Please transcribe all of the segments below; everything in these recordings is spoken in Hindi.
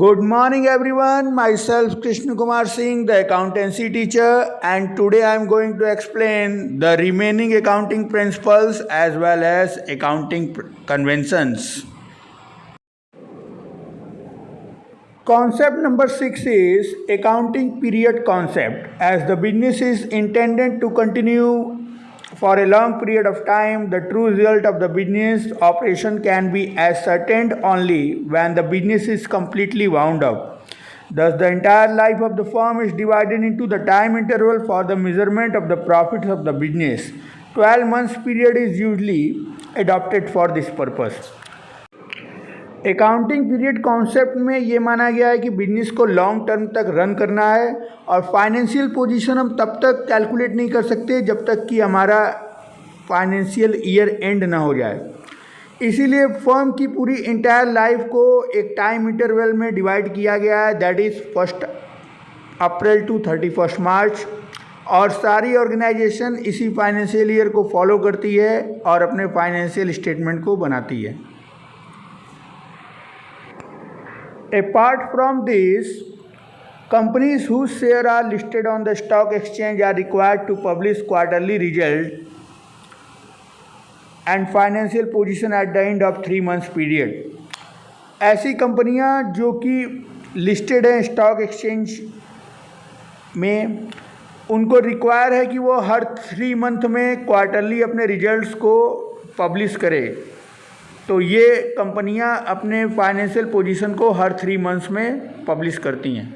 Good morning everyone, myself Krishna Kumar Singh, the accountancy teacher, and today I am going to explain the remaining accounting principles as well as accounting conventions. Concept number 6 is accounting period concept. As the business is intended to continue for a long period of time, the true result of the business operation can be ascertained only when the business is completely wound up. Thus, the entire life of the firm is divided into the time interval for the measurement of the profits of the business. 12 months period is usually adopted for this purpose. Accounting period concept में ये माना गया है कि बिजनेस को लॉन्ग टर्म तक रन करना है और फाइनेंशियल पोजीशन हम तब तक कैलकुलेट नहीं कर सकते जब तक कि हमारा फाइनेंशियल ईयर एंड ना हो जाए। इसीलिए फर्म की पूरी इंटायर लाइफ को एक टाइम इंटरवल में डिवाइड किया गया है, दैट इज़ 1 अप्रैल टू 31 मार्च, और सारी ऑर्गेनाइजेशन इसी फाइनेंशियल ईयर को फॉलो करती है और अपने फाइनेंशियल स्टेटमेंट को बनाती है। Apart from this, companies whose shares are listed on the stock exchange are required to publish quarterly result and financial position at the end of 3 months period. ऐसी कंपनियां जो कि लिस्टेड हैं स्टॉक एक्सचेंज में, उनको रिक्वायर है कि वो हर 3 मंथ में क्वार्टरली अपने रिजल्ट्स को पब्लिश करें। तो ये कंपनियां अपने फाइनेंशियल पोजीशन को हर 3 मंथ्स में पब्लिश करती हैं।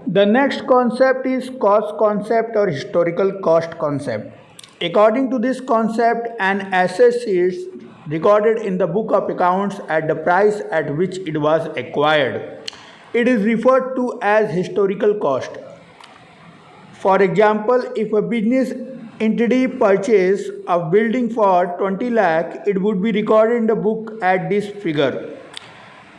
The next concept is cost concept और historical cost concept. According to this concept, an asset is recorded in the book of accounts at the price at which it was acquired. It is referred to as historical cost. For example, if a business entity purchase of building for 20 lakh, it would be recorded in the book at this figure.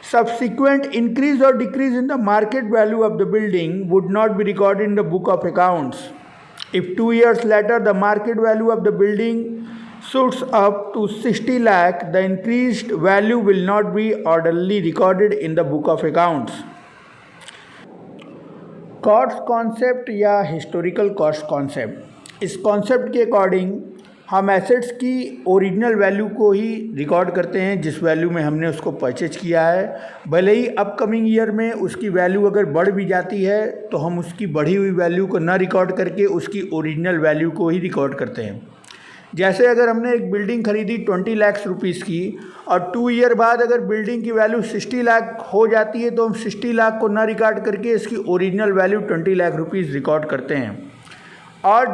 Subsequent increase or decrease in the market value of the building would not be recorded in the book of accounts. If 2 years later the market value of the building shoots up to 60 lakh, the increased value will not be orderly recorded in the book of accounts. Cost concept या हिस्टोरिकल कॉस्ट कॉन्सेप्ट, इस कॉन्सेप्ट के अकॉर्डिंग हम एसेट्स की ओरिजिनल वैल्यू को ही रिकॉर्ड करते हैं जिस वैल्यू में हमने उसको परचेज किया है। भले ही अपकमिंग ईयर में उसकी वैल्यू अगर बढ़ भी जाती है तो हम उसकी बढ़ी हुई वैल्यू को ना रिकॉर्ड करके उसकी ओरिजिनल वैल्यू को ही रिकॉर्ड करते हैं। जैसे अगर हमने एक बिल्डिंग खरीदी 20 लाख रुपीज़ की और 2 ईयर बाद अगर बिल्डिंग की वैल्यू 60 लाख हो जाती है तो हम 60 लाख को ना रिकॉर्ड करके इसकी original value 20 lakh rupees record करते हैं। और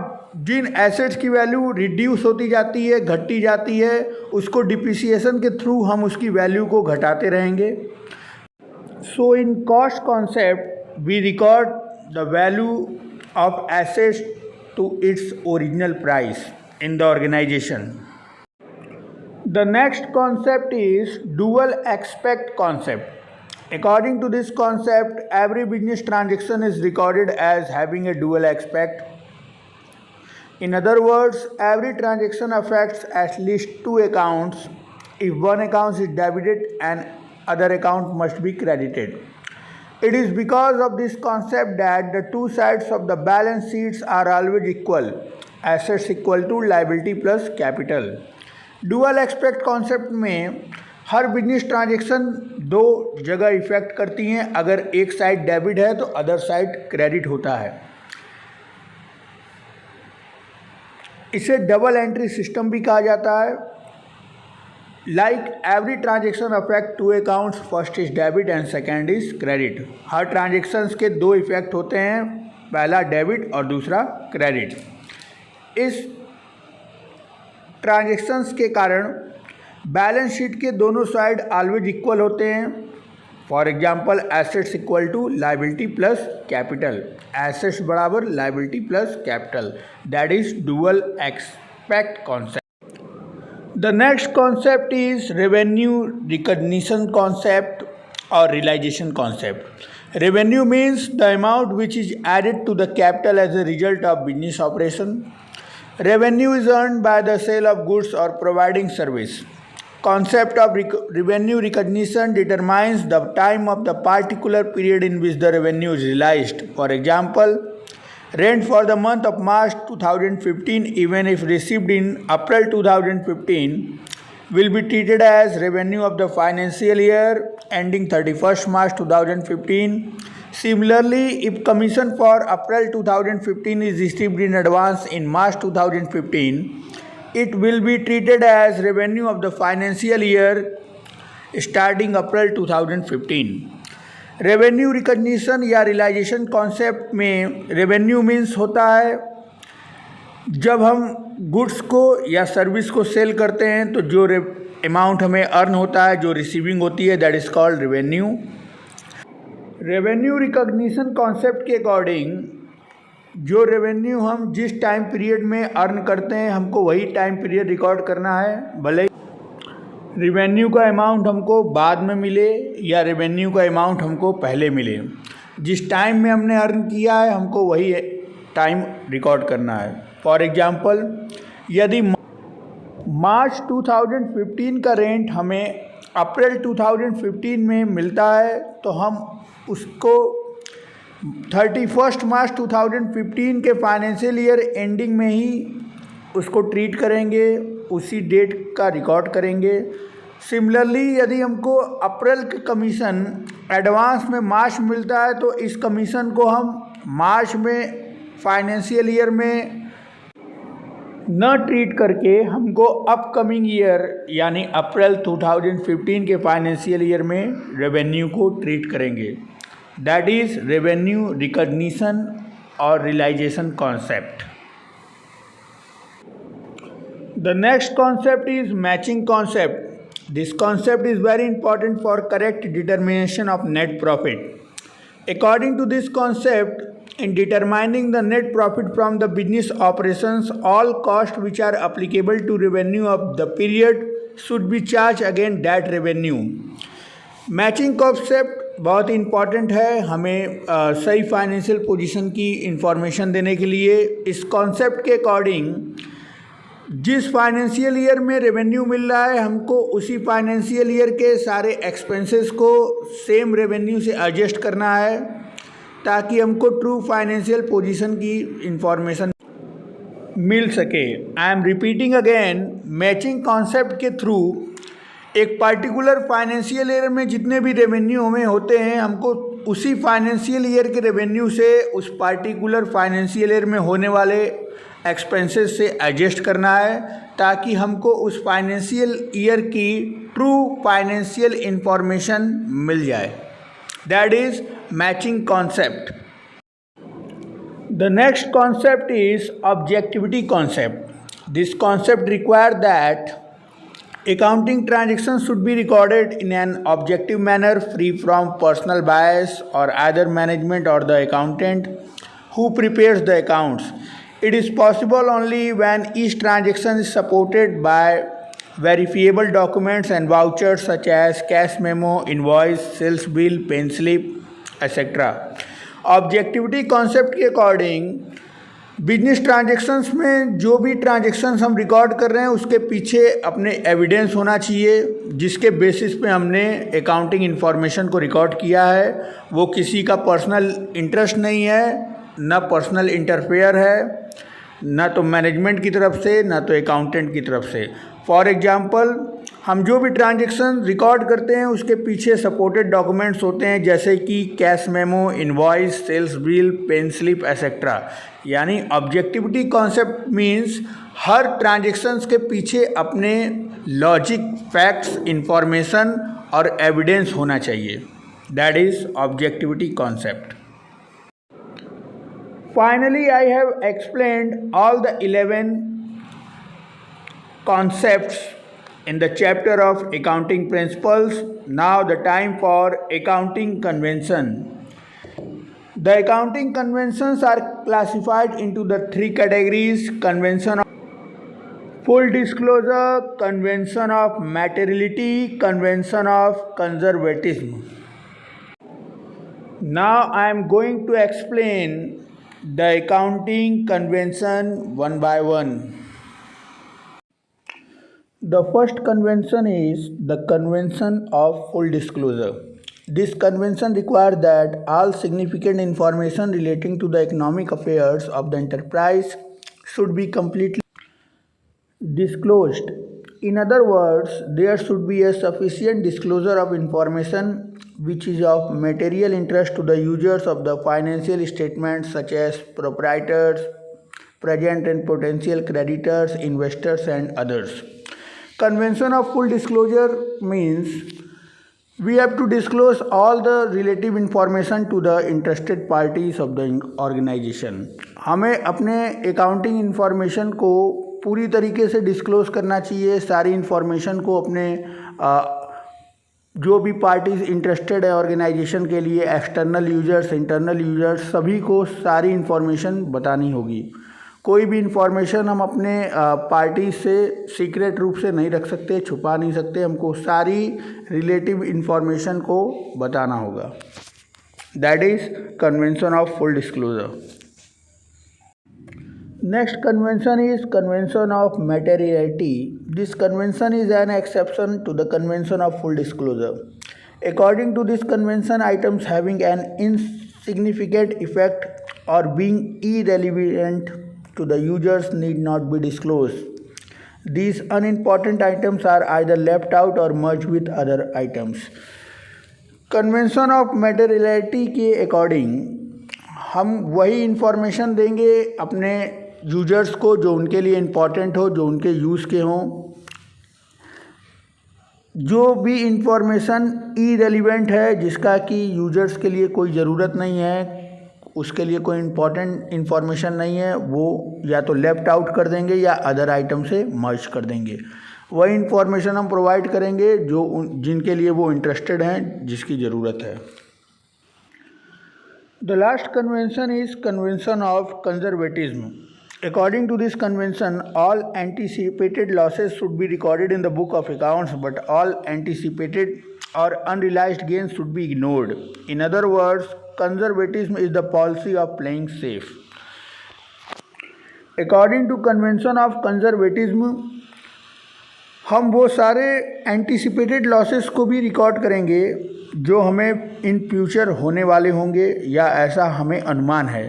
जिन एसेट्स की वैल्यू रिड्यूस होती जाती है, घटती जाती है, उसको डिप्रिसिएशन के थ्रू हम उसकी वैल्यू को घटाते रहेंगे। So in cost concept we record the value of assets to its original price in the organization. The next concept is dual aspect concept. According to this concept, every business transaction is recorded as having a dual aspect. In other words, every transaction affects at least 2 accounts. If one account is debited and other account must be credited. It is because of this concept that the two sides of the balance sheets are always equal. Assets equal to liability plus capital. Dual aspect concept में हर बिजनेस ट्रांजेक्शन 2 जगह इफेक्ट करती हैं। अगर एक साइड डेबिट है तो अदर साइड क्रेडिट होता है। इसे डबल एंट्री सिस्टम भी कहा जाता है। Like every transaction affect 2 accounts, first is debit and second is credit. Her transactions के 2 इफेक्ट होते हैं, पहला डेबिट और दूसरा क्रेडिट। इस ट्रांजेक्शन्स के कारण बैलेंस शीट के दोनों साइड ऑलवेज इक्वल होते हैं। For example, assets equal to liability plus capital, assets बराबर liability plus capital, that is dual aspect concept. The next concept is revenue recognition concept और realisation concept. Revenue means the amount which is added to the capital as a result of business operation. Revenue is earned by the sale of goods or providing service. concept of revenue recognition determines the time of the particular period in which the revenue is realized. For example, rent for the month of March 2015, even if received in April 2015, will be treated as revenue of the financial year ending 31st March 2015. Similarly, if commission for April 2015 is received in advance in March 2015, it will be treated as revenue of the financial year starting April 2015. Revenue recognition या रियलाइजेशन कॉन्सेप्ट में रेवेन्यू मीन्स होता है जब हम गुड्स को या सर्विस को सेल करते हैं तो जो अमाउंट हमें अर्न होता है, जो रिसीविंग होती है, that is called revenue. Revenue recognition concept के अकॉर्डिंग जो रेवेन्यू हम जिस टाइम पीरियड में अर्न करते हैं हमको वही टाइम पीरियड रिकॉर्ड करना है, भले रेवेन्यू का अमाउंट हमको बाद में मिले या रेवेन्यू का अमाउंट हमको पहले मिले. जिस टाइम में हमने अर्न किया है हमको वही टाइम रिकॉर्ड करना है. फॉर एग्जांपल, यदि मार्च 2015 का रेंट हमें अप्रैल 2015 में मिलता है तो हम उसको 31 मार्च 2015 के फाइनेंशियल ईयर एंडिंग में ही उसको ट्रीट करेंगे, उसी डेट का रिकॉर्ड करेंगे. सिमिलरली, यदि हमको अप्रैल का कमीशन एडवांस में मार्च मिलता है तो इस कमीशन को हम मार्च में फाइनेंशियल ईयर में न ट्रीट करके हमको अपकमिंग ईयर यानी अप्रैल 2015 के फाइनेंशियल ईयर में रेवेन्यू को ट्रीट करेंगे. दैट इज़ रेवेन्यू रिकग्निशन और realisation concept. The next concept is matching concept. This concept is very important for correct determination of net profit. According to this concept, in determining the net profit from the business operations, all costs which are applicable to revenue of the period should be charged against that revenue. Matching concept बहुत इम्पॉर्टेंट है हमें सही फाइनेंशियल पोजीशन की इंफॉर्मेशन देने के लिए. इस कॉन्सेप्ट के अकॉर्डिंग जिस फाइनेंशियल ईयर में रेवेन्यू मिल रहा है हमको उसी फाइनेंशियल ईयर के सारे एक्सपेंसेस को सेम रेवेन्यू से एडजस्ट करना है ताकि हमको ट्रू फाइनेंशियल पोजीशन की इंफॉर्मेशन मिल सके. I am repeating again, matching concept के थ्रू एक पार्टिकुलर फाइनेंशियल ईयर में जितने भी रेवेन्यू हमें होते हैं हमको उसी फाइनेंशियल ईयर के रेवेन्यू से उस पार्टिकुलर फाइनेंशियल ईयर में होने वाले एक्सपेंसेस से एडजस्ट करना है ताकि हमको उस फाइनेंशियल ईयर की ट्रू फाइनेंशियल इंफॉर्मेशन मिल जाए. That is matching concept. The next concept is objectivity concept. This concept require that accounting transactions should be recorded in an objective manner, free from personal bias or either management or the accountant who prepares the accounts. It is possible only when each transaction is supported by verifiable documents and vouchers such as cash memo, invoice, sales bill, pay slip, etc. Objectivity concept के अकॉर्डिंग बिजनेस ट्रांजेक्शन्स में जो भी ट्रांजेक्शन्स हम रिकॉर्ड कर रहे हैं उसके पीछे अपने एविडेंस होना चाहिए जिसके बेसिस पे हमने अकाउंटिंग इन्फॉर्मेशन को रिकॉर्ड किया है. वो किसी का पर्सनल इंटरेस्ट नहीं है, ना पर्सनल इंटरफेयर है, ना तो मैनेजमेंट की तरफ से ना तो अकाउंटेंट की तरफ से. फॉर एग्जांपल, हम जो भी ट्रांजेक्शन रिकॉर्ड करते हैं उसके पीछे सपोर्टेड डॉक्यूमेंट्स होते हैं जैसे कि cash memo, invoice, sales bill, pen slip etcetera. यानी ऑब्जेक्टिविटी कॉन्सेप्ट मीन्स हर ट्रांजेक्शन्स के पीछे अपने लॉजिक, फैक्ट्स, इंफॉर्मेशन और एविडेंस होना चाहिए. That is objectivity concept. Finally, I have explained all the 11 concepts in the chapter of accounting principles. Now the time for accounting convention. The accounting conventions are classified into the three categories: convention of full disclosure, convention of materiality, convention of conservatism. Now I am going to explain the accounting convention one by one. The first convention is the convention of full disclosure. This convention requires that all significant information relating to the economic affairs of the enterprise should be completely disclosed. In other words, there should be a sufficient disclosure of information which is of material interest to the users of the financial statements, such as proprietors, present and potential creditors, investors, and others. Convention of full disclosure means we have to disclose all the relative information to the interested parties of the organization. हमें अपने अकाउंटिंग इन्फॉर्मेशन को पूरी तरीके से डिस्क्लोज करना चाहिए, सारी इन्फॉर्मेशन को अपने जो भी पार्टीज इंटरेस्टेड है ऑर्गेनाइजेशन के लिए, एक्सटर्नल यूजर्स, इंटरनल यूजर्स, सभी को सारी इन्फॉर्मेशन बतानी होगी। कोई भी इन्फॉर्मेशन हम अपने पार्टी से सीक्रेट रूप से नहीं रख सकते, छुपा नहीं सकते, हमको सारी रिलेटिव इन्फॉर्मेशन को बताना होगा। That is convention of full disclosure. Next convention is convention of materiality. This convention is an exception to the convention of full disclosure. According to this convention, items having an insignificant effect और being irrelevant to the users need not be disclosed. These unimportant items are either left out or merged with other items. Convention of materiality के अकॉर्डिंग हम वही इंफॉर्मेशन देंगे अपने यूजर्स को जो उनके लिए इम्पॉर्टेंट हो, जो उनके यूज़ के हों। जो भी इंफॉर्मेशन इरेलीवेंट है, जिसका कि यूजर्स के लिए कोई ज़रूरत नहीं है, उसके लिए कोई इम्पॉर्टेंट इन्फॉर्मेशन नहीं है, वो या तो लेफ्ट आउट कर देंगे या अदर आइटम से मर्ज कर देंगे। वही इन्फॉर्मेशन हम प्रोवाइड करेंगे जो जिनके लिए वो इंटरेस्टेड हैं, जिसकी ज़रूरत है। The last convention is convention of conservatism. According to this convention, all anticipated losses should be recorded in the book of accounts, but all anticipated or unrealized gains should be ignored. In other words, conservatism is the policy of playing safe. According to convention of conservatism, हम वो सारे एंटीसिपेटेड लॉसेस को भी रिकॉर्ड करेंगे जो हमें इन फ्यूचर होने वाले होंगे या ऐसा हमें अनुमान है,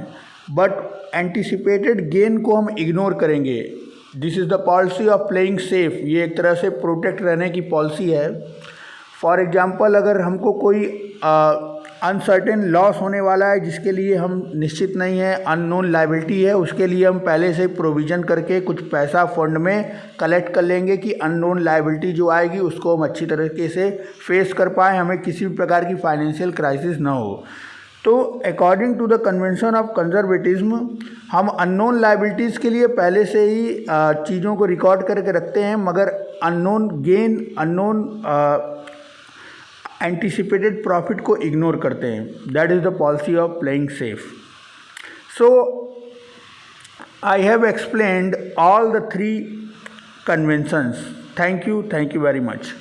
बट एंटीसिपेटेड गेन को हम इग्नोर करेंगे। This is the policy of playing safe. ये एक तरह से प्रोटेक्ट रहने की पॉलिसी है। फॉर एग्ज़ाम्पल, अगर हमको कोई अनसर्टेन लॉस होने वाला है जिसके लिए हम निश्चित नहीं है, अननोन लायबिलिटी है, उसके लिए हम पहले से प्रोविज़न करके कुछ पैसा फंड में कलेक्ट कर लेंगे कि अननोन लायबिलिटी जो आएगी उसको हम अच्छी तरीके से फेस कर पाएँ, हमें किसी भी प्रकार की फाइनेंशियल क्राइसिस ना हो। तो according to the convention of conservatism, हम अननोन लायबिलिटीज़ के लिए पहले से ही चीज़ों को रिकॉर्ड करके रखते हैं, मगर unknown gain, unknown anticipated profit को इग्नोर करते हैं। That is the policy of playing safe. So I have explained all the 3 conventions. Thank you very much.